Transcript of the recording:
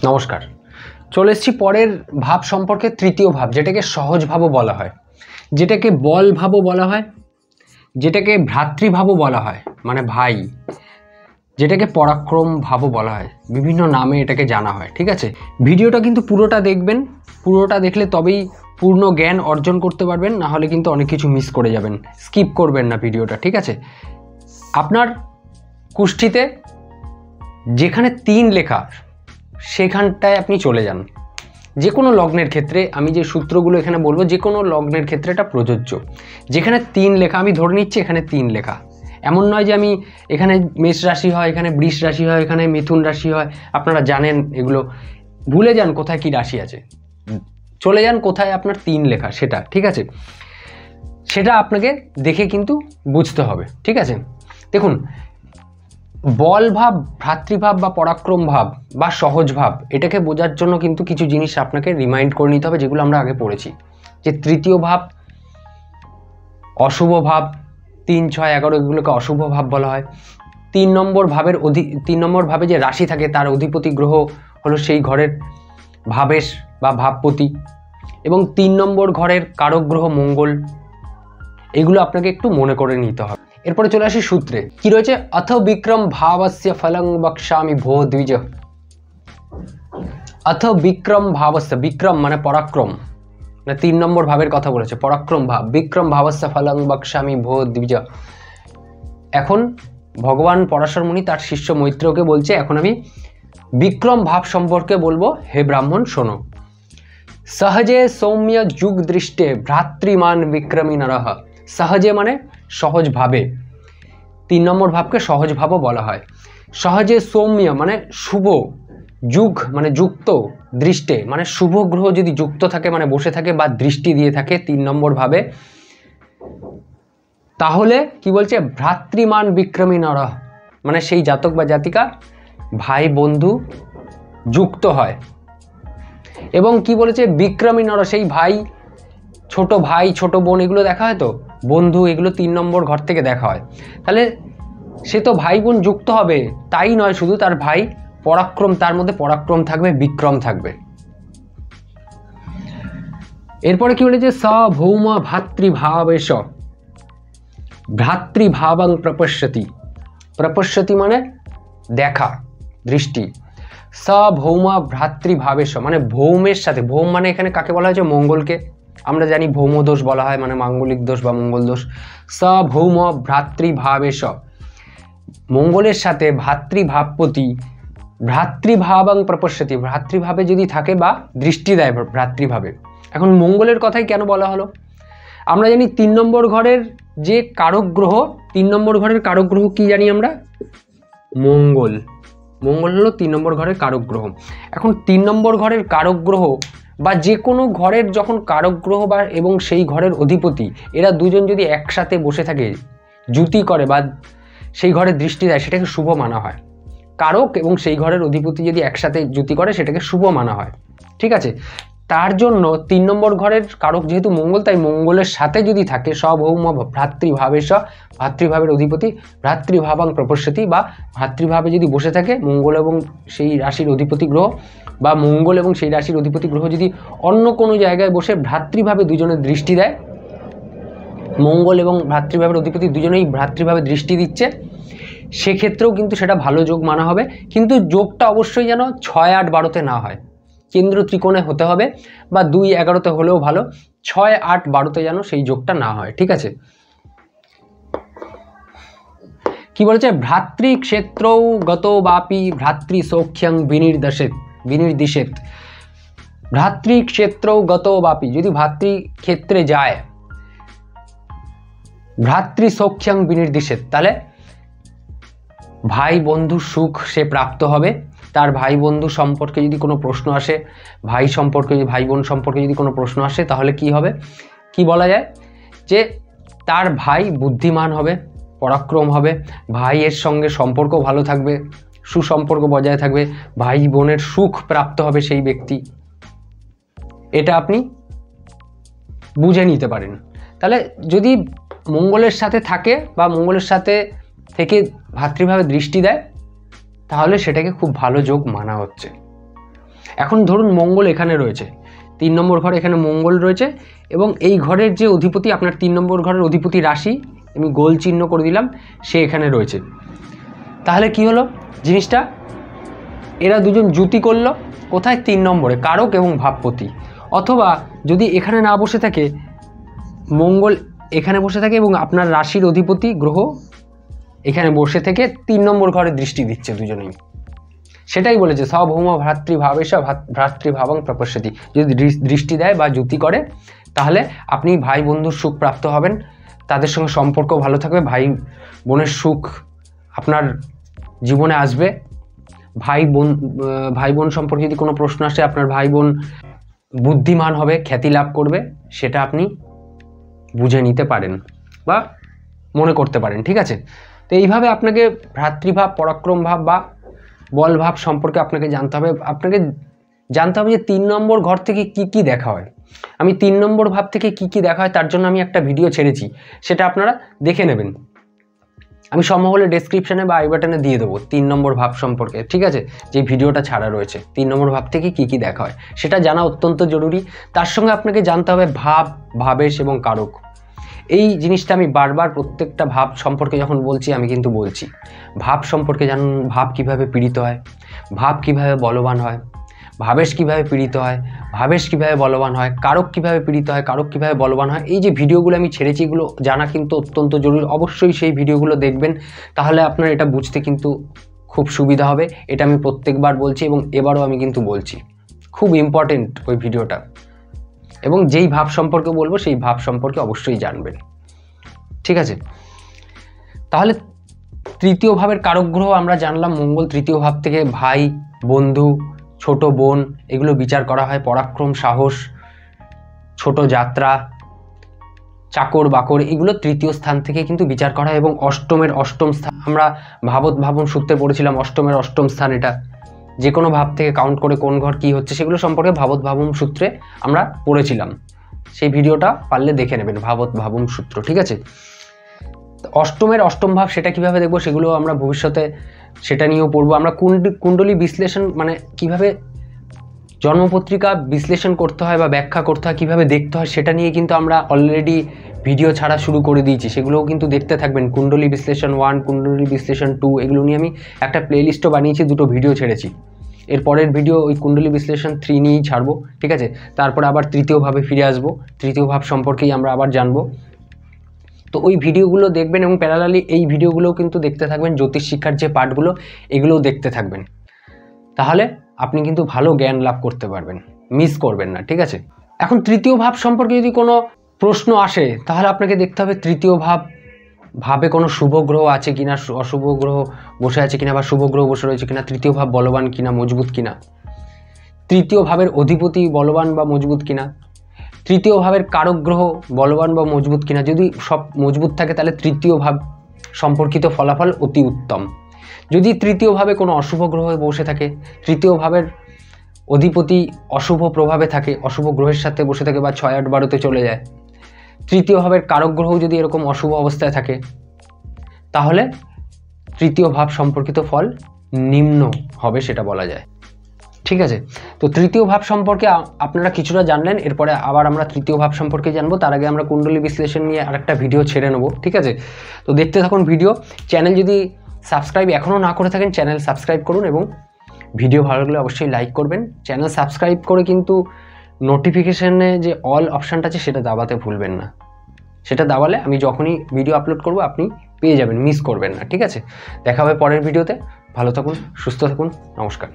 নমস্কার, চলে এসেছি পরের ভাব সম্পর্কে। তৃতীয় ভাব, যেটাকে সহজ ভাবও বলা হয়, যেটাকে বল ভাবও বলা হয়, যেটাকে ভ্রাতৃভাবও বলা হয় মানে ভাই, যেটাকে পরাক্রম ভাবও বলা হয়, বিভিন্ন নামে এটাকে জানা হয়। ঠিক আছে, ভিডিওটা কিন্তু পুরোটা দেখবেন, পুরোটা দেখলে তবেই পূর্ণ জ্ঞান অর্জন করতে পারবেন, না হলে কিন্তু অনেক কিছু মিস করে যাবেন। স্কিপ করবেন না ভিডিওটা, ঠিক আছে। আপনার কুষ্ঠিতে যেখানে 3 লেখা সেখানটায় আপনি চলে যান। যে কোনো লগ্নের ক্ষেত্রে আমি যে সূত্রগুলো এখানে বলবো, যে কোনো লগ্নের ক্ষেত্রে এটা প্রযোজ্য। যেখানে 3 লেখা, আমি ধরে নিচ্ছি এখানে 3 লেখা, এমন নয় যে আমি এখানে মেষ রাশি হয়, এখানে বৃষ রাশি হয়, এখানে মিথুন রাশি হয়, আপনারা জানেন এগুলো, ভুলে যান কোথায় কি রাশি আছে, চলে যান কোথায় আপনার 3 লেখা সেটা। ঠিক আছে, সেটা আপনাকে দেখে কিন্তু বুঝতে হবে। ঠিক আছে, দেখুন, বল ভাব, ভ্রাতৃভাব বা পরাক্রম ভাব বা সহজ ভাব, এটাকে বোঝার জন্য কিন্তু কিছু জিনিস আপনাকে রিমাইন্ড করে নিতে হবে, যেগুলো আমরা আগে পড়েছি। যে তৃতীয় ভাব অশুভ ভাব, 3, 6, 11 এগুলোকে অশুভ ভাব বলা হয়। 3 নম্বর ভাবে যে রাশি থাকে তার অধিপতি গ্রহ হলো সেই ঘরের ভাবেশ বা ভাবপতি, এবং 3 নম্বর ঘরের কারক গ্রহ মঙ্গল। এগুলো আপনাকে একটু মনে করে নিতে হবে। এরপরে চলে আসি সূত্রে, কি রয়েছে? অথ বিক্রম ভাবস্য ফলং বক্ষ্যামি ভো দ্বিজ। অথ বিক্রম ভাবস্য, বিক্রম মানে পরাক্রম, মানে 3 নম্বর ভাবের কথা বলেছে, পরাক্রম ভাব। বিক্রম ভাবস্য ফলং বক্ষ্যামি ভো দ্বিজ। এখন ভগবান পরাশর মুনি তার শিষ্য মৈত্রেয়কে বলছে, এখন আমি বিক্রম ভাব সম্পর্কে বলবো, হে ব্রাহ্মণ শোনো। সহজে সৌম্য যুগ দৃষ্টে ভ্রাতৃমান বিক্রমী নরহ। সহজে মানে সহজ ভাবে, 3 নম্বর ভাবকে সহজ ভাবও বলা হয়। সহজে সৌম্য মানে শুভ, যুগ মানে যুক্ত, দৃষ্টে মানে শুভ গ্রহ যদি যুক্ত থাকে মানে বসে থাকে বা দৃষ্টি দিয়ে থাকে 3 নম্বর ভাবে, তাহলে কি বলছে? ভ্রাতৃমান বিক্রমী নরহ, মানে সেই জাতক বা জাতিকা ভাই বন্ধু যুক্ত হয়। এবং কি বলেছে? বিক্রমী নর, সেই ভাই, ছোট বোন এগুলো দেখা হয় তো, বন্ধু এগুলো 3 নম্বর ঘর থেকে দেখা হয়। তাহলে সে তো ভাই বোন যুক্ত হবে, তাই নয় শুধু তার ভাই পরাক্রম, তার মধ্যে পরাক্রম থাকবে, বিক্রম থাকবে। এরপরে কি বলেছে? স ভৌম ভাতৃভাবেশ ভ্রাতৃভাবং প্রপশ্যতি। প্রপশ্যতি মানে দেখা, দৃষ্টি। স ভৌম ভ্রাতৃভাবেশ মানে ভৌমের সাথে, ভৌম মানে এখানে কাকে বলা হয়েছে? মঙ্গলকে। আমরা জানি ভৌম দোষ বলা হয়, মানে মাঙ্গলিক দোষ বা মঙ্গল দোষ। স ভৌম ভ্রাতৃভাবেশ, মঙ্গলের সাথে ভাতৃভাবপতি ভ্রাতৃভাবং প্রপশ্যতি, ভ্রাতৃভাবে যদি থাকে বা দৃষ্টি দেয় ভ্রাতৃভাবে। এখন মঙ্গলের কথাই কেন বলা হলো? আমরা জানি 3 নম্বর ঘরের যে কারক গ্রহ, 3 নম্বর ঘরের কারক গ্রহ কি জানি আমরা? মঙ্গল। মঙ্গল হলো 3 নম্বর ঘরের কারক গ্রহ। এখন 3 নম্বর ঘরের কারক গ্রহ বা যে কোনো ঘরের যখন কারক গ্রহ বা এবং সেই ঘরের অধিপতি, এরা দুজন যদি একসাথে বসে থাকে, যুতি করে বা সেই ঘরে দৃষ্টি দেয়, সেটাকে শুভ মানা হয়। কারক এবং সেই ঘরের অধিপতি যদি একসাথে যুতি করে, সেটাকে শুভ মানা হয়। ঠিক আছে, তার জন্য 3 নম্বর ঘরের কারক যেহেতু মঙ্গল, তাই মঙ্গলের সাথে যদি থাকে সভৌম ভ্রাতৃভাবেশ, ভ্রাতৃভাবের অধিপতি ভ্রাতৃভাবাং প্রপশ্যতি, বা ভ্রাতৃভাবে যদি বসে থাকে মঙ্গল এবং সেই রাশির অধিপতি গ্রহ, বা মঙ্গল এবং সেই রাশির অধিপতি গ্রহ যদি অন্য কোনো জায়গায় বসে ভ্রাতৃভাবে দুজনের দৃষ্টি দেয়, মঙ্গল এবং ভ্রাতৃভাবের অধিপতি দুজনেই ভ্রাতৃভাবে দৃষ্টি দিচ্ছে, সেক্ষেত্রেও কিন্তু সেটা ভালো যোগ মানা হবে। কিন্তু যোগটা অবশ্যই যেন 6, 8, 12-তে না হয়, কেন্দ্র ত্রিকোণে হতে হবে, বা 2, 11-তে হলেও ভালো, 6, 8, 12-তে যেন সেই যোগটা না হয়। ঠিক আছে, কি বলেছে? ভ্রাতৃক্ষেত্রৌ গত বাপি ভ্রাতৃ সৌখ্যং বিনির্দিশেত। ভ্রাতৃক্ষেত্রৌ গত বাপি, যদি ভ্রাতৃক্ষেত্রে যায়, ভ্রাতৃ সৌখ্যং বিনির্দিশেত, তাহলে ভাই বন্ধু সুখ সে প্রাপ্ত হবে। তার ভাই বন্ধু সম্পর্কে যদি কোনো প্রশ্ন আসে, ভাই সম্পর্কে, ভাই বোন সম্পর্কে যদি কোনো প্রশ্ন আসে, তাহলে কি হবে? কি বলা যায়? যে তার ভাই বুদ্ধিমান হবে, পরাক্রম হবে, ভাইয়ের সঙ্গে সম্পর্ক ভালো থাকবে, সুসম্পর্ক বজায় থাকবে, ভাই বোনের সুখ প্রাপ্ত হবে সেই ব্যক্তি। এটা আপনি বুঝে নিতে পারেন। তাহলে যদি মঙ্গলের সাথে থাকে বা মঙ্গলের সাথে থেকে ভাতৃভাবে দৃষ্টি দেয়, তাহলে সেটাকে খুব ভালো যোগ মানা হচ্ছে। এখন ধরুন মঙ্গল এখানে রয়েছে, 3 নম্বর ঘর, এখানে মঙ্গল রয়েছে এবং এই ঘরের যে অধিপতি, আপনার 3 নম্বর ঘরের অধিপতি রাশি, আমি গোল চিহ্ন করে দিলাম, সে এখানে রয়েছে। তাহলে কি হলো জিনিসটা, এরা দুজন যুতি করলো কোথায়, 3 নম্বরে, কারক এবং ভাবপতি। অথবা যদি এখানে না বসে থাকে, মঙ্গল এখানে বসে থাকে এবং আপনার রাশির অধিপতি গ্রহ এখানে বসে থেকে 3 নম্বর ঘরে দৃষ্টি দিচ্ছে দুজনেই, সেটাই বলেছে সভৌম ভ্রাতৃভাবেশ ভ্রাতৃভাবং প্রপশ্যতি। যদি দৃষ্টি দেয় বা যুতি করে তাহলে আপনি ভাই বন্ধুর সুখ প্রাপ্ত হবেন, তাদের সঙ্গে সম্পর্ক ভালো থাকবে, ভাই বোনের সুখ আপনার জীবনে আসবে। ভাই বোন সম্পর্কে যদি কোনো প্রশ্ন আসে, আপনার ভাই বোন বুদ্ধিমান হবে, খ্যাতি লাভ করবে, সেটা আপনি বুঝে নিতে পারেন বা মনে করতে পারেন। ঠিক আছে, তো এইভাবে আপনাকে ভ্রাতৃভাব, পরাক্রম ভাব বা বল ভাব সম্পর্কে আপনাকে জানতে হবে। আপনাকে জানতে হবে যে 3 নম্বর ঘর থেকে কি কি দেখা হয়। আমি 3 নম্বর ভাব থেকে কি কি দেখা হয় তার জন্য আমি একটা ভিডিও ছেড়েছি, সেটা আপনারা দেখে নেবেন। আমি সম্ভব হলে ডেসক্রিপশনে বা আই বাটনে দিয়ে দেবো 3 নম্বর ভাব সম্পর্কে। ঠিক আছে, যে ভিডিওটা ছাড়া রয়েছে 3 নম্বর ভাব থেকে কি কি দেখা হয় সেটা জানা অত্যন্ত জরুরি। তার সঙ্গে আপনাকে জানতে হবে ভাব, ভাবেশ এবং কারক। এই জিনিসটা আমি বারবার প্রত্যেকটা ভাব সম্পর্কে যখন বলছি আমি কিন্তু বলছি, ভাব সম্পর্কে জানুন, ভাব কিভাবে পীড়িত হয়, ভাব কিভাবে বলবান হয়, ভাবেশ কিভাবে পীড়িত হয়, ভাবেশ কিভাবে বলবান হয়, কারক কিভাবে পীড়িত হয়, কারক কিভাবে বলবান হয়। এই যে ভিডিওগুলো আমি ছেড়েছি এগুলো জানা কিন্তু অত্যন্ত জরুরি। অবশ্যই সেই ভিডিওগুলো দেখবেন, তাহলে আপনার এটা বুঝতে কিন্তু খুব সুবিধা হবে। এটা আমি প্রত্যেকবার বলছি এবং এবারও আমি কিন্তু বলছি, খুব ইম্পর্টেন্ট ওই ভিডিওটা। এবং যেই ভাব সম্পর্কে বলবো সেই ভাব সম্পর্কে অবশ্যই জানবেন। ঠিক আছে, তাহলে 3য় ভাবের কারক গ্রহ আমরা জানলাম মঙ্গল। 3য় ভাব থেকে ভাই, বন্ধু, ছোট বোন এগুলো বিচার করা হয়। পরাক্রম, সাহস, ছোট যাত্রা, চাকর বাকর এগুলো 3য় স্থান থেকে কিন্তু বিচার করা হয়। এবং অষ্টমের অষ্টম স্থান আমরা ভাবত ভাবন সূত্রে পড়েছিলাম, অষ্টমের অষ্টম স্থান এটা যে কোনো ভাব থেকে কাউন্ট করে কোন ঘর কি হচ্ছে সেগুলো সম্পর্কে ভাবত ভাবম সূত্রে আমরা পড়েছিলাম। সেই ভিডিওটা পারলে দেখে নেবেন, ভাবত ভাবম সূত্র। ঠিক আছে, অষ্টমের অষ্টম ভাব সেটা কিভাবে দেখবো সেগুলো আমরা ভবিষ্যতে সেটা নিয়েও পড়বো। আমরা কুণ্ডলী বিশ্লেষণ মানে কিভাবে জন্মপত্রিকা বিশ্লেষণ করতে হয় বা ব্যাখ্যা করতে হয়, কিভাবে দেখতে হয় সেটা নিয়ে কিন্তু আমরা অলরেডি ভিডিও ছাড়া শুরু করে দিয়েছি, সেগুলোও কিন্তু দেখতে থাকবেন। কুণ্ডলী বিশ্লেষণ 1, কুণ্ডলী বিশ্লেষণ 2 এগুলো নিয়ে আমি একটা প্লেলিস্টও বানিয়েছি, 2টো ভিডিও ছেড়েছি। এর পরের ভিডিও ওই কুণ্ডলী বিশ্লেষণ 3 নিয়েই ছাড়বো। ঠিক আছে, তারপরে আবার 3য় ভাবে ফিরে আসবো, 3য় ভাব সম্পর্কেই আমরা আবার জানবো। তো ওই ভিডিওগুলো দেখবেন এবং প্যারালালি এই ভিডিওগুলোও কিন্তু দেখতে থাকবেন। জ্যোতিষ শিক্ষার যে পার্টগুলো এগুলোও দেখতে থাকবেন, তাহলে আপনি কিন্তু ভালো জ্ঞান লাভ করতে পারবেন, মিস করবেন না। ঠিক আছে, এখন 3য় ভাব সম্পর্কে যদি কোনো প্রশ্ন আসে তাহলে আপনাকে দেখতে হবে 3য় ভাবে কোনো শুভ গ্রহ আছে কিনা, অশুভ গ্রহ বসে আছে কিনা বা শুভ গ্রহ বসে রয়েছে কিনা, 3য় ভাব বলবান কিনা, মজবুত কিনা, 3য় ভাবের অধিপতি বলবান বা মজবুত কিনা, 3য় ভাবের কারক গ্রহ বলবান বা মজবুত কিনা। যদি সব মজবুত থাকে তাহলে 3য় ভাব সম্পর্কিত ফলাফল অতি উত্তম। যদি 3য় ভাবে কোনো অশুভ গ্রহ বসে থাকে, 3য় ভাবের অধিপতি অশুভ প্রভাবে থাকে, অশুভ গ্রহের সাথে বসে থাকে বা 6, 8, 12তে চলে যায়, 3য় ভাবের কারক গ্রহ যদি এরকম অশুভ অবস্থায় থাকে তাহলে 3য় ভাব সম্পর্কিত ফল নিম্ন হবে সেটা বলা যায়। ঠিক আছে, তো 3য় ভাব সম্পর্কে আপনারা কিছুটা জানলেন, এরপরে আবার আমরা 3য় ভাব সম্পর্কে জানবো। তার আগে আমরা কুণ্ডলী বিশ্লেষণ নিয়ে আরেকটা ভিডিও ছেড়ে নেবো। ঠিক আছে, তো দেখতে থাকুন ভিডিও। চ্যানেল যদি সাবস্ক্রাইব এখনও না করে থাকেন চ্যানেল সাবস্ক্রাইব করুন এবং ভিডিও ভালো লাগলে অবশ্যই লাইক করবেন। চ্যানেল সাবস্ক্রাইব করে কিন্তু নোটিফিকেশানে যে অল অপশানটা আছে সেটা দাবাতে ভুলবেন না। সেটা দাবালে আমি যখনই ভিডিও আপলোড করব আপনি পেয়ে যাবেন, মিস করবেন না। ঠিক আছে, দেখা হবে পরের ভিডিওতে। ভালো থাকুন, সুস্থ থাকুন, নমস্কার।